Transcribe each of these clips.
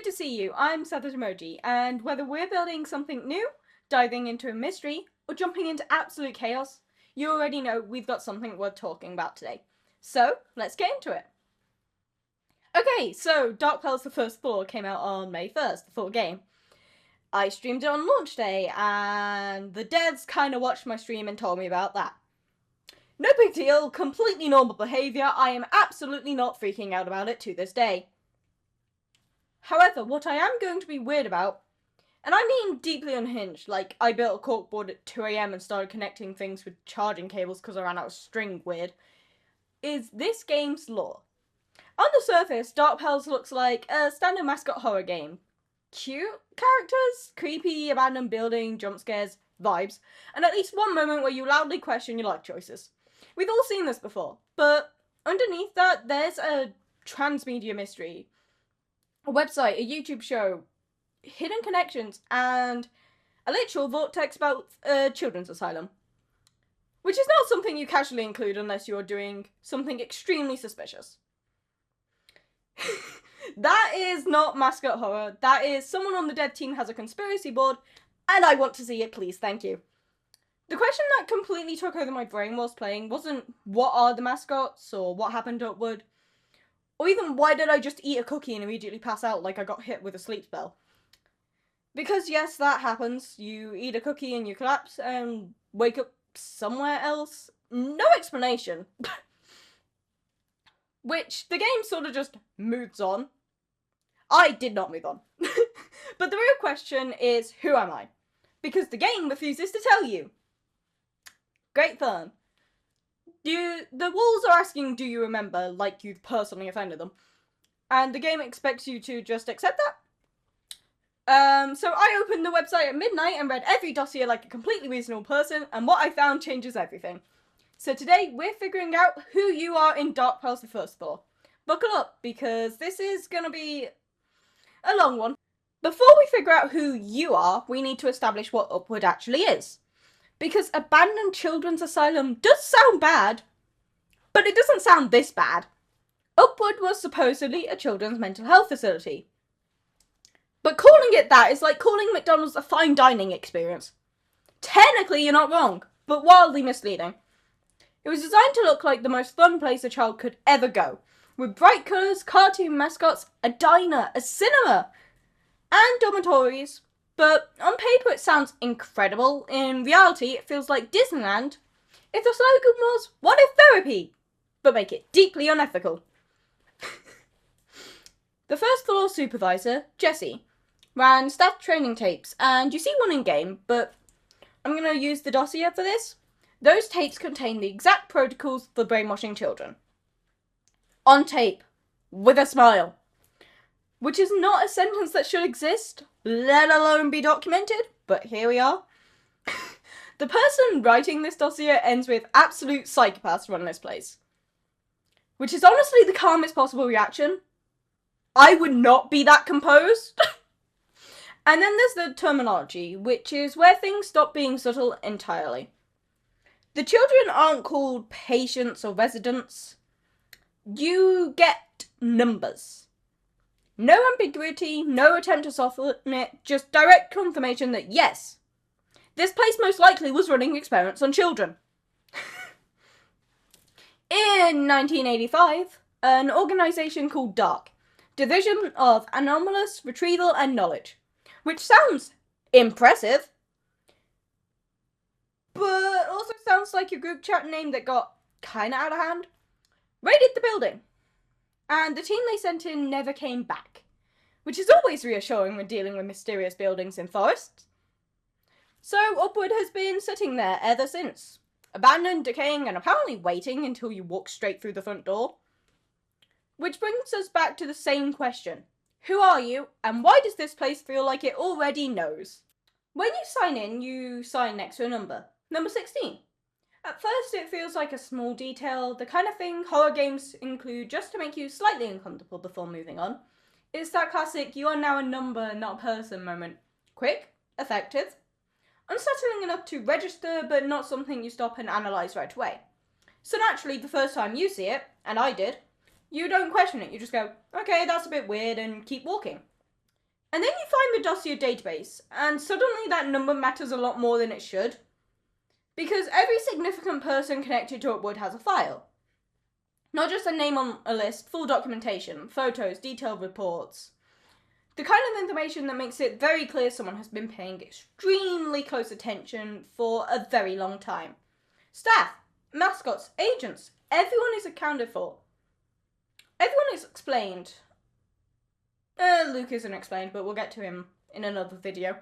good to see you. I'm Satoshi Emoji, and whether we're building something new, diving into a mystery, or jumping into absolute chaos, you already know we've got something worth talking about today. So, let's get into it. Okay, so Dark Pearls The First Floor came out on May 1st, the full game. I streamed it on launch day, and the devs kinda watched my stream and told me about that. No big deal, completely normal behaviour, I am absolutely not freaking out about it to this day. However, what I am going to be weird about, and I mean deeply unhinged, like I built a corkboard at 2 AM and started connecting things with charging cables because I ran out of string weird, is this game's lore. On the surface, Dark Pearls looks like a standard mascot horror game. Cute characters, creepy, abandoned building, jump scares, vibes, and at least one moment where you loudly question your life choices. We've all seen this before, but underneath that, there's a transmedia mystery, a website, a YouTube show, hidden connections, and a literal vortex about a children's asylum. Which is not something you casually include unless you're doing something extremely suspicious. That is not mascot horror, that is someone on the dev team has a conspiracy board, and I want to see it, please, thank you. The question that completely took over my brain whilst playing wasn't what are the mascots, or what happened to Upward, or even why did I just eat a cookie and immediately pass out like I got hit with a sleep spell. Because yes, that happens. You eat a cookie and you collapse and wake up somewhere else. No explanation. Which the game sort of just moves on. I did not move on. But the real question is, who am I? Because the game refuses to tell you. Great fun. The walls are asking, do you remember, like you've personally offended them. And the game expects you to just accept that. So I opened the website at midnight and read every dossier like a completely reasonable person, and what I found changes everything. So today, we're figuring out who you are in Dark Pearls The First Floor. Buckle up, because this is gonna be a long one. Before we figure out who you are, we need to establish what Upward actually is. Because abandoned children's asylum does sound bad, but it doesn't sound this bad. Upward was supposedly a children's mental health facility. But calling it that is like calling McDonald's a fine dining experience. Technically, you're not wrong, but wildly misleading. It was designed to look like the most fun place a child could ever go, with bright colours, cartoon mascots, a diner, a cinema, and dormitories. But on paper it sounds incredible. In reality, it feels like Disneyland if the slogan was, "What if therapy?" but make it deeply unethical. The first floor supervisor, Jessie, ran staff training tapes, and you see one in-game, but I'm going to use the dossier for this. Those tapes contain the exact protocols for brainwashing children. On tape, with a smile. Which is not a sentence that should exist, let alone be documented, but here we are. The person writing this dossier ends with "absolute psychopaths run this place." Which is honestly the calmest possible reaction. I would not be that composed. And then there's the terminology, which is where things stop being subtle entirely. The children aren't called patients or residents. You get numbers. No ambiguity, no attempt to soften it, just direct confirmation that yes, this place most likely was running experiments on children. In 1985, an organisation called DARK, Division of Anomalous Retrieval and Knowledge, which sounds impressive, but also sounds like a group chat name that got kinda out of hand, raided the building. And the team they sent in never came back, which is always reassuring when dealing with mysterious buildings in forests. So Upward has been sitting there ever since, abandoned, decaying, and apparently waiting until you walk straight through the front door. Which brings us back to the same question. Who are you, and why does this place feel like it already knows? When you sign next to a number. Number 16. At first it feels like a small detail, the kind of thing horror games include just to make you slightly uncomfortable before moving on. It's that classic "you are now a number, not a person" moment. Quick, effective, unsettling enough to register, but not something you stop and analyse right away. So naturally, the first time you see it, and I did, you don't question it, you just go, okay, that's a bit weird, and keep walking. And then you find the dossier database, and suddenly that number matters a lot more than it should, because every significant person connected to Upward has a file. Not just a name on a list, full documentation, photos, detailed reports. The kind of information that makes it very clear someone has been paying extremely close attention for a very long time. Staff, mascots, agents, everyone is accounted for. Everyone is explained. Luke isn't explained, but we'll get to him in another video.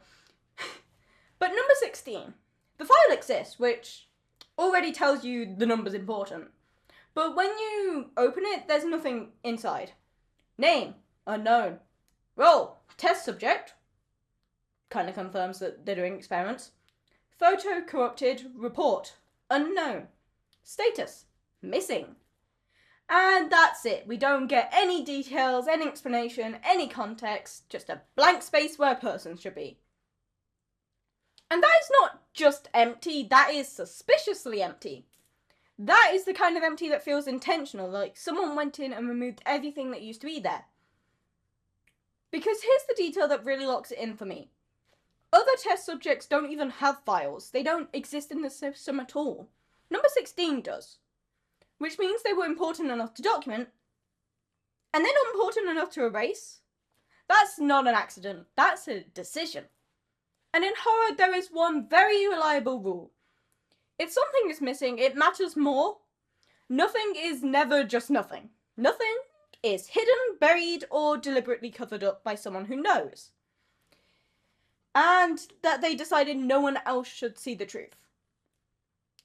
But number 16. The file exists, which already tells you the number's important. But when you open it, there's nothing inside. Name, unknown. Role, test subject. Kind of confirms that they're doing experiments. Photo, corrupted. Report, unknown. Status, missing. And that's it. We don't get any details, any explanation, any context. Just a blank space where a person should be. And that is not just empty, that is suspiciously empty. That is the kind of empty that feels intentional, like someone went in and removed everything that used to be there. Because here's the detail that really locks it in for me. Other test subjects don't even have files. They don't exist in the system at all. Number 16 does. Which means they were important enough to document, and then not important enough to erase. That's not an accident, that's a decision. And in horror, there is one very reliable rule. If something is missing, it matters more. Nothing is never just nothing. Nothing is hidden, buried, or deliberately covered up by someone who knows. And that they decided no one else should see the truth.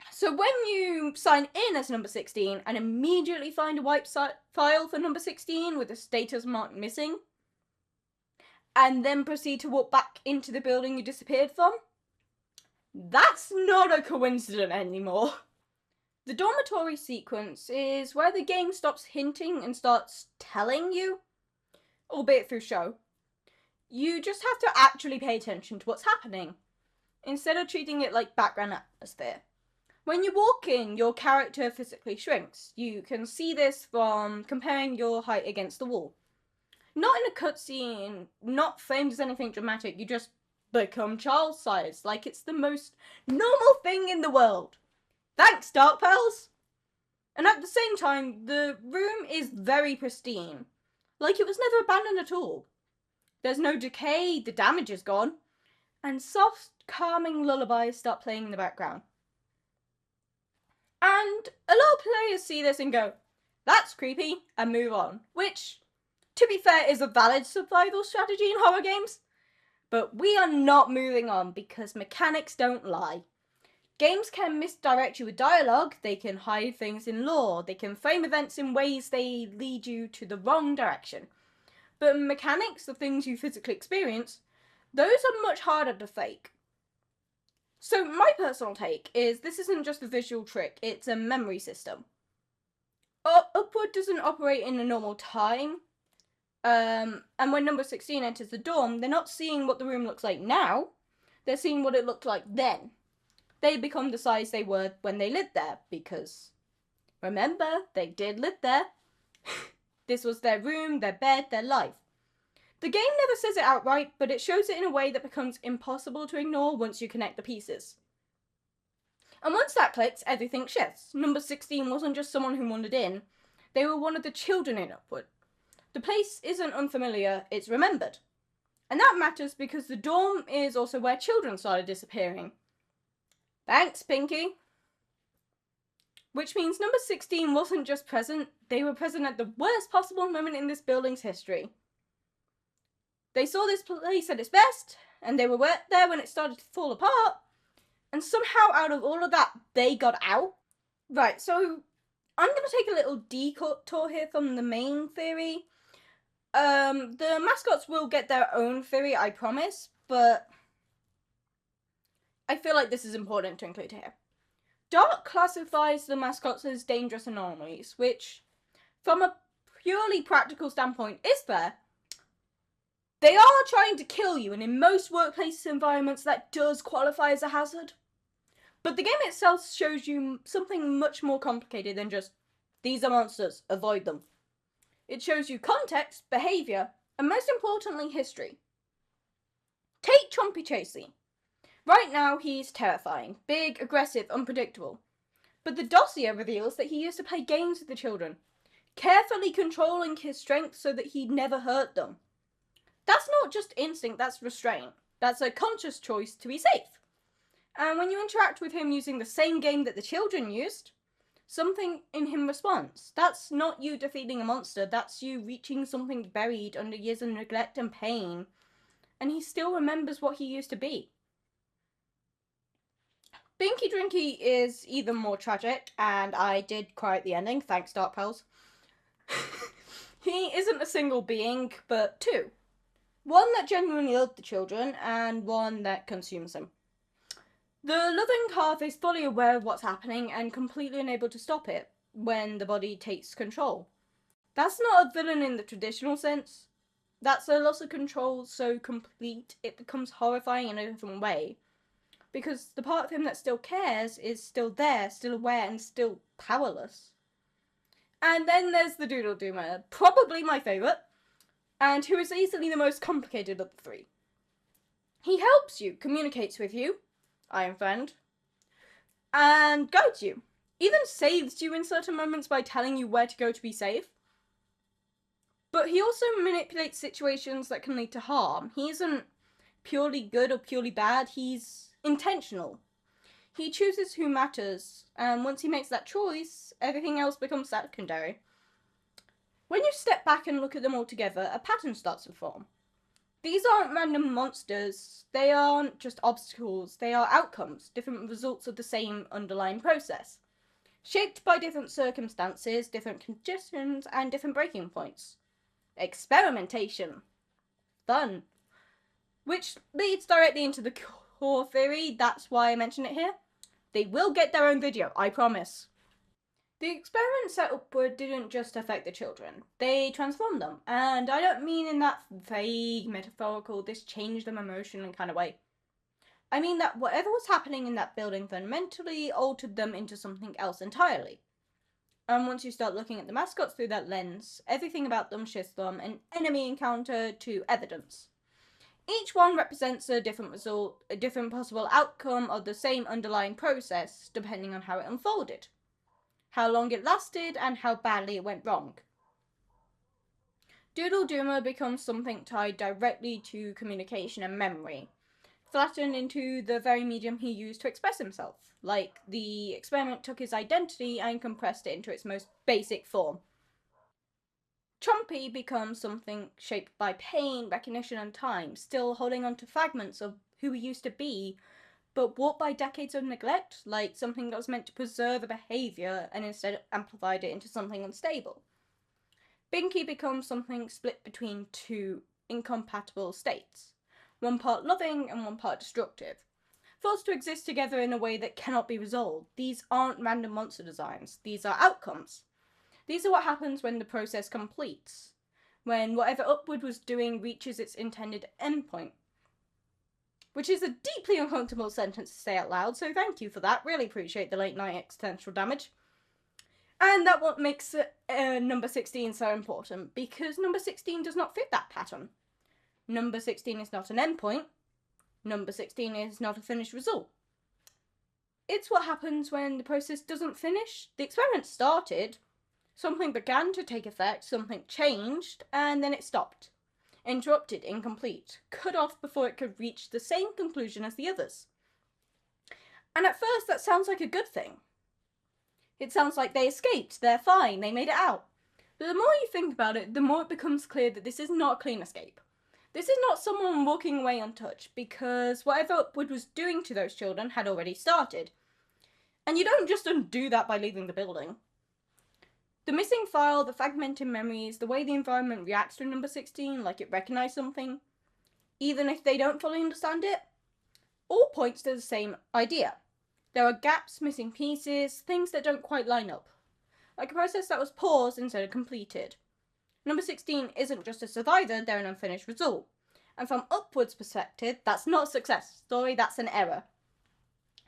So when you sign in as number 16 and immediately find a wipe file for number 16 with the status mark missing, and then proceed to walk back into the building you disappeared from, that's not a coincidence anymore. The dormitory sequence is where the game stops hinting and starts telling you, albeit through show. You just have to actually pay attention to what's happening, instead of treating it like background atmosphere. When you walk in, your character physically shrinks. You can see this from comparing your height against the wall. Not in a cutscene, not framed as anything dramatic, you just become child-sized, like it's the most normal thing in the world. Thanks, Dark Pals! And at the same time, the room is very pristine, like it was never abandoned at all. There's no decay, the damage is gone, and soft, calming lullabies start playing in the background. And a lot of players see this and go, that's creepy, and move on, which, to be fair, is a valid survival strategy in horror games. But we are not moving on because mechanics don't lie. Games can misdirect you with dialogue, they can hide things in lore, they can frame events in ways they lead you to the wrong direction. But mechanics, the things you physically experience, those are much harder to fake. So my personal take is this isn't just a visual trick, it's a memory system. Upward doesn't operate in a normal time. And when number 16 enters the dorm, they're not seeing what the room looks like now, they're seeing what it looked like then. They become the size they were when they lived there, because, remember, they did live there. This was their room, their bed, their life. The game never says it outright, but it shows it in a way that becomes impossible to ignore once you connect the pieces. And once that clicks, everything shifts. Number 16 wasn't just someone who wandered in, they were one of the children in Upward. The place isn't unfamiliar, it's remembered. And that matters because the dorm is also where children started disappearing. Thanks, Pinky. Which means number 16 wasn't just present, they were present at the worst possible moment in this building's history. They saw this place at its best, and they were there when it started to fall apart, and somehow out of all of that, they got out. Right, so I'm going to take a little detour here from the main theory. The mascots will get their own theory, I promise, but I feel like this is important to include here. Dark classifies the mascots as dangerous anomalies, which, from a purely practical standpoint, is fair. They are trying to kill you, and in most workplace environments that does qualify as a hazard. But the game itself shows you something much more complicated than just, these are monsters, avoid them. It shows you context, behaviour, and most importantly, history. Take Chompy Chasey. Right now, he's terrifying, big, aggressive, unpredictable. But the dossier reveals that he used to play games with the children, carefully controlling his strength so that he'd never hurt them. That's not just instinct, that's restraint. That's a conscious choice to be safe. And when you interact with him using the same game that the children used, something in him responds. That's not you defeating a monster, that's you reaching something buried under years of neglect and pain. And he still remembers what he used to be. Binky Drinky is even more tragic, and I did cry at the ending, thanks Dark Pals. He isn't a single being, but two. One that genuinely loved the children, and one that consumes them. The loving half is fully aware of what's happening and completely unable to stop it when the body takes control. That's not a villain in the traditional sense. That's a loss of control so complete it becomes horrifying in a different way. Because the part of him that still cares is still there, still aware, and still powerless. And then there's the Doodle Doomer, probably my favourite, and who is easily the most complicated of the three. He helps you, communicates with you, Iron Friend, and guides you. Even saves you in certain moments by telling you where to go to be safe. But he also manipulates situations that can lead to harm. He isn't purely good or purely bad, he's intentional. He chooses who matters, and once he makes that choice, everything else becomes secondary. When you step back and look at them all together, a pattern starts to form. These aren't random monsters, they aren't just obstacles, they are outcomes, different results of the same underlying process. Shaped by different circumstances, different conditions, and different breaking points. Experimentation. Fun. Which leads directly into the core theory, that's why I mention it here. They will get their own video, I promise. The experiment set upward didn't just affect the children, they transformed them. And I don't mean in that vague, metaphorical, this changed them emotionally kind of way. I mean that whatever was happening in that building fundamentally altered them into something else entirely. And once you start looking at the mascots through that lens, everything about them shifts from an enemy encounter to evidence. Each one represents a different result, a different possible outcome of the same underlying process, depending on how it unfolded, how long it lasted, and how badly it went wrong. Doodle Doomer becomes something tied directly to communication and memory, flattened into the very medium he used to express himself, like the experiment took his identity and compressed it into its most basic form. Chompy becomes something shaped by pain, recognition, and time, still holding on to fragments of who he used to be, but warped by decades of neglect, like something that was meant to preserve a behaviour and instead amplified it into something unstable. Binky becomes something split between two incompatible states, one part loving and one part destructive, forced to exist together in a way that cannot be resolved. These aren't random monster designs, these are outcomes. These are what happens when the process completes, when whatever Upward was doing reaches its intended endpoint. Which is a deeply uncomfortable sentence to say out loud, so thank you for that. Really appreciate the late night existential damage. And that's what makes number 16 so important, because number 16 does not fit that pattern. Number 16 is not an endpoint. Number 16 is not a finished result. It's what happens when the process doesn't finish. The experiment started, something began to take effect, something changed, and then it stopped. Interrupted, incomplete, cut off before it could reach the same conclusion as the others. And at first that sounds like a good thing. It sounds like they escaped, they're fine, they made it out. But the more you think about it, the more it becomes clear that this is not a clean escape. This is not someone walking away untouched, because whatever Upward was doing to those children had already started. And you don't just undo that by leaving the building. The missing file, the fragmented memories, the way the environment reacts to number 16, like it recognised something, even if they don't fully understand it, all points to the same idea. There are gaps, missing pieces, things that don't quite line up. Like a process that was paused instead of completed. Number 16 isn't just a survivor, they're an unfinished result. And from Upward's perspective, that's not a success story, that's an error.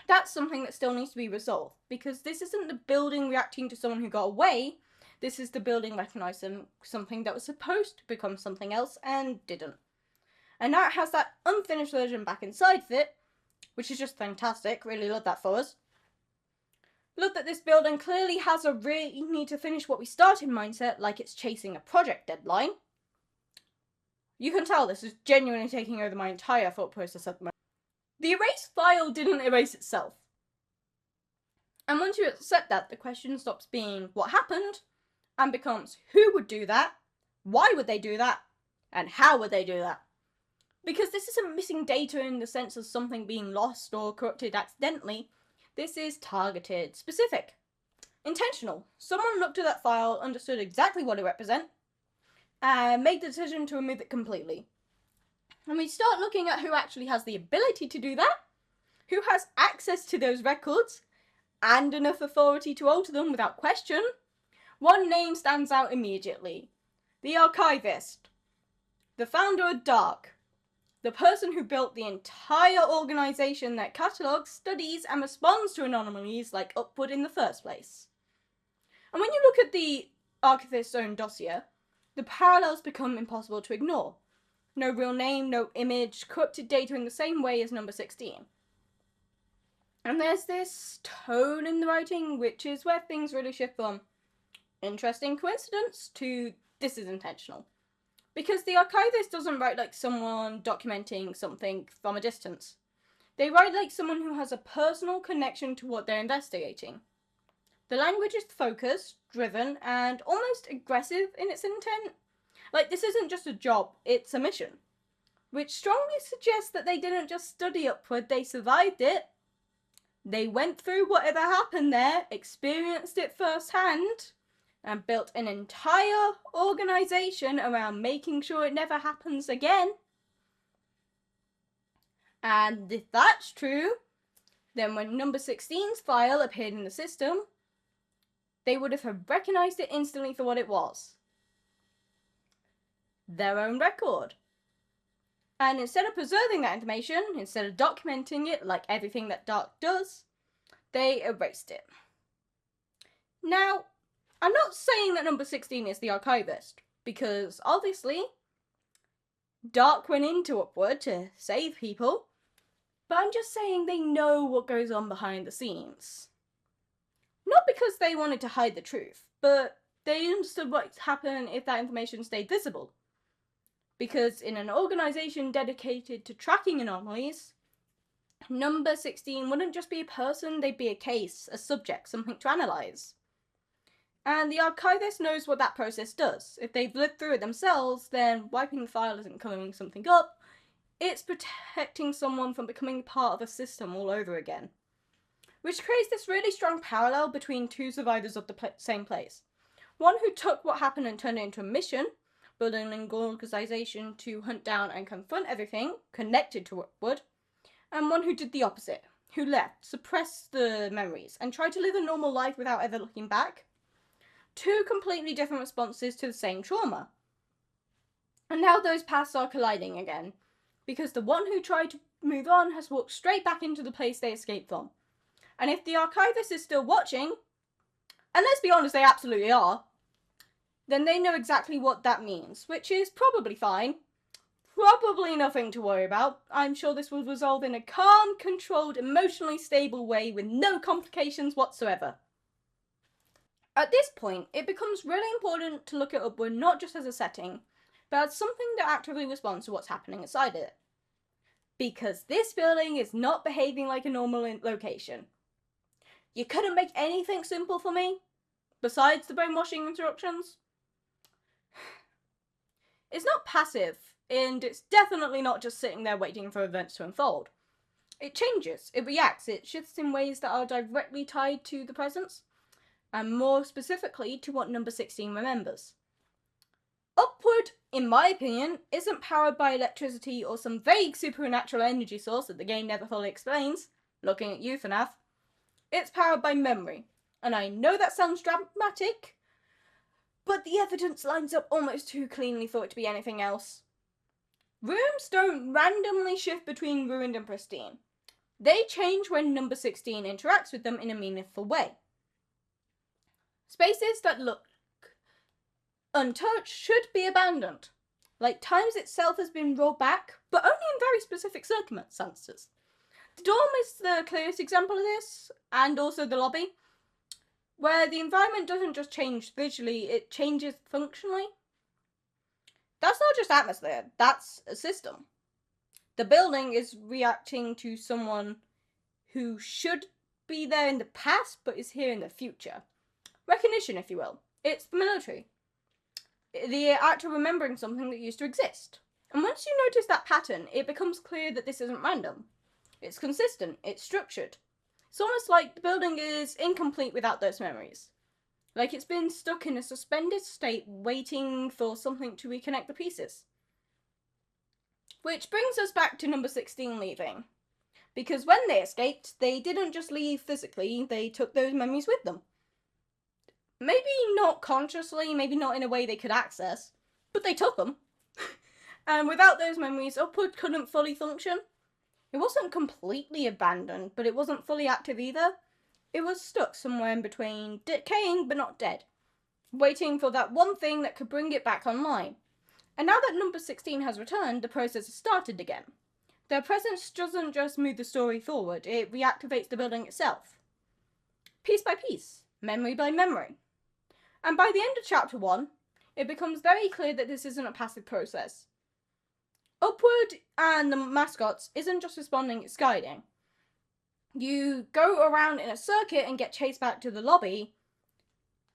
That's something that still needs to be resolved, because this isn't the building reacting to someone who got away, this is the building recognising something that was supposed to become something else and didn't. And now it has that unfinished version back inside of it, which is just fantastic. Really love that for us. Love that this building clearly has a really need to finish what we started mindset, like it's chasing a project deadline. You can tell this is genuinely taking over my entire thought process at the moment. The erase file didn't erase itself. And once you accept that, the question stops being what happened and becomes who would do that, why would they do that, and how would they do that? Because this isn't missing data in the sense of something being lost or corrupted accidentally. This is targeted, specific, intentional. Someone looked at that file, understood exactly what it represents, and made the decision to remove it completely. And we start looking at who actually has the ability to do that, who has access to those records, and enough authority to alter them without question. One name stands out immediately. The archivist. The founder of Dark. The person who built the entire organisation that catalogues, studies, and responds to anomalies like Upward in the first place. And when you look at the archivist's own dossier, the parallels become impossible to ignore. No real name, no image, corrupted data in the same way as number 16. And there's this tone in the writing, which is where things really shift from interesting coincidence to this is intentional. Because the archivist doesn't write like someone documenting something from a distance. They write like someone who has a personal connection to what they're investigating. The language is focused, driven, and almost aggressive in its intent. Like, this isn't just a job, it's a mission. Which strongly suggests that they didn't just study Upward, they survived it. They went through whatever happened there, experienced it firsthand, and built an entire organisation around making sure it never happens again. And if that's true, then when number 16's file appeared in the system, they would have recognised it instantly for what it was. Their own record. And instead of preserving that information, instead of documenting it like everything that Dark does, they erased it. Now, I'm not saying that number 16 is the archivist, because obviously, Dark went into Upward to save people, but I'm just saying they know what goes on behind the scenes. Not because they wanted to hide the truth, but they understood what would happen if that information stayed visible. Because in an organisation dedicated to tracking anomalies, number 16 wouldn't just be a person, they'd be a case, a subject, something to analyse. And the archivist knows what that process does. If they've lived through it themselves, then wiping the file isn't covering something up, it's protecting someone from becoming part of a system all over again. Which creates this really strong parallel between two survivors of the same place. One who took what happened and turned it into a mission, building an organisation to hunt down and confront everything connected to Upward, and one who did the opposite, who left, suppressed the memories, and tried to live a normal life without ever looking back. Two completely different responses to the same trauma. And now those paths are colliding again, because the one who tried to move on has walked straight back into the place they escaped from. And if the archivist is still watching, and let's be honest, they absolutely are, then they know exactly what that means, which is probably fine. Probably nothing to worry about. I'm sure this will resolve in a calm, controlled, emotionally stable way with no complications whatsoever. At this point, it becomes really important to look at Upward not just as a setting, but as something that actively responds to what's happening inside it. Because this building is not behaving like a normal location. You couldn't make anything simple for me? Besides the brainwashing instructions? It's not passive, and it's definitely not just sitting there waiting for events to unfold. It changes, it reacts, it shifts in ways that are directly tied to the presence, and more specifically to what number 16 remembers. Upward, in my opinion, isn't powered by electricity or some vague supernatural energy source that the game never fully explains, looking at you, FNAF. It's powered by memory, and I know that sounds dramatic, but the evidence lines up almost too cleanly for it to be anything else. Rooms don't randomly shift between ruined and pristine. They change when number 16 interacts with them in a meaningful way. Spaces that look untouched should be abandoned. Like Times itself has been rolled back, but very specific circumstances. The dorm is the clearest example of this, and also the lobby, where the environment doesn't just change visually, it changes functionally. That's not just atmosphere, that's a system. The building is reacting to someone who should be there in the past, but is here in the future. Recognition, if you will. It's the military. The act of remembering something that used to exist. And once you notice that pattern, it becomes clear that this isn't random. It's consistent, it's structured. It's almost like the building is incomplete without those memories. Like it's been stuck in a suspended state waiting for something to reconnect the pieces. Which brings us back to number 16 leaving. Because when they escaped, they didn't just leave physically, they took those memories with them. Maybe not consciously, maybe not in a way they could access, but they took them. And without those memories, Upward couldn't fully function. It wasn't completely abandoned, but it wasn't fully active either. It was stuck somewhere in between, decaying but not dead, waiting for that one thing that could bring it back online. And now that number 16 has returned, the process has started again. Their presence doesn't just move the story forward, it reactivates the building itself. Piece by piece, memory by memory. And by the end of chapter 1, it becomes very clear that this isn't a passive process. Upward and the mascots isn't just responding, it's guiding. You go around in a circuit and get chased back to the lobby,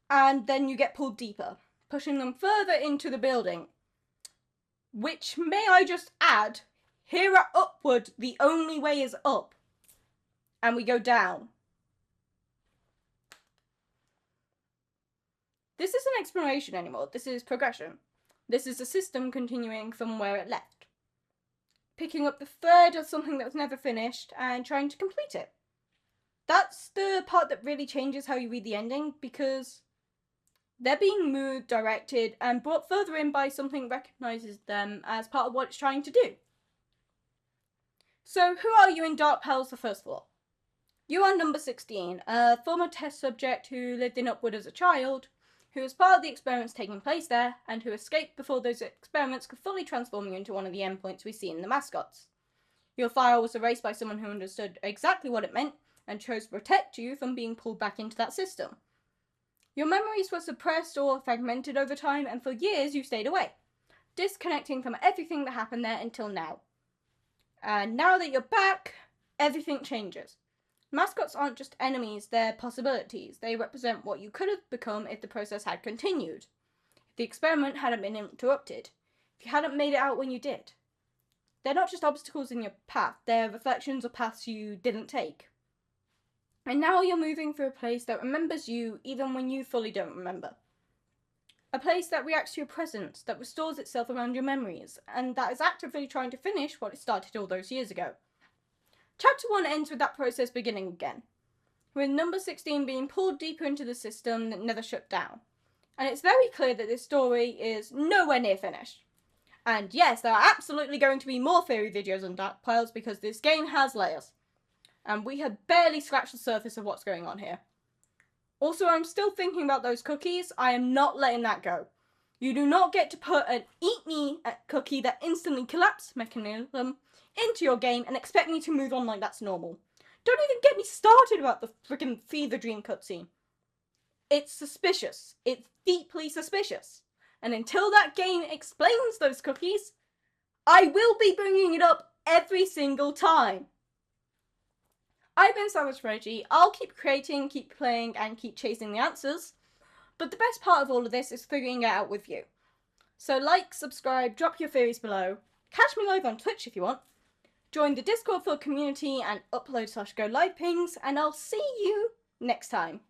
and then you get pulled deeper, pushing them further into the building. Which, may I just add, here at Upward, the only way is up. And we go down. This isn't exploration anymore, this is progression. This is a system continuing from where it left. Picking up the thread of something that was never finished and trying to complete it. That's the part that really changes how you read the ending, because they're being moved, directed, and brought further in by something that recognises them as part of what it's trying to do. So, who are you in Dark Pearls the First Floor? You are number 16, a former test subject who lived in Upward as a child, who was part of the experiments taking place there, and who escaped before those experiments could fully transform you into one of the endpoints we see in the mascots. Your file was erased by someone who understood exactly what it meant, and chose to protect you from being pulled back into that system. Your memories were suppressed or fragmented over time, and for years you stayed away, disconnecting from everything that happened there until now. And now that you're back, everything changes. Mascots aren't just enemies, they're possibilities. They represent what you could have become if the process had continued. If the experiment hadn't been interrupted. If you hadn't made it out when you did. They're not just obstacles in your path, they're reflections of paths you didn't take. And now you're moving through a place that remembers you even when you fully don't remember. A place that reacts to your presence, that restores itself around your memories, and that is actively trying to finish what it started all those years ago. Chapter 1 ends with that process beginning again, with number 16 being pulled deeper into the system that never shut down. And it's very clear that this story is nowhere near finished. And yes, there are absolutely going to be more theory videos on Dark Pearls because this game has layers. And we have barely scratched the surface of what's going on here. Also, I'm still thinking about those cookies. I am not letting that go. You do not get to put an eat me cookie that instantly collapse mechanism into your game and expect me to move on like that's normal. Don't even get me started about the freaking fever dream cutscene. It's suspicious. It's deeply suspicious. And until that game explains those cookies, I will be bringing it up every single time. I've been Savage Reggie. I'll keep creating, keep playing, and keep chasing the answers. But the best part of all of this is figuring it out with you. So like, subscribe, drop your theories below. Catch me live on Twitch if you want. Join the Discord for community and upload/go live pings. And I'll see you next time.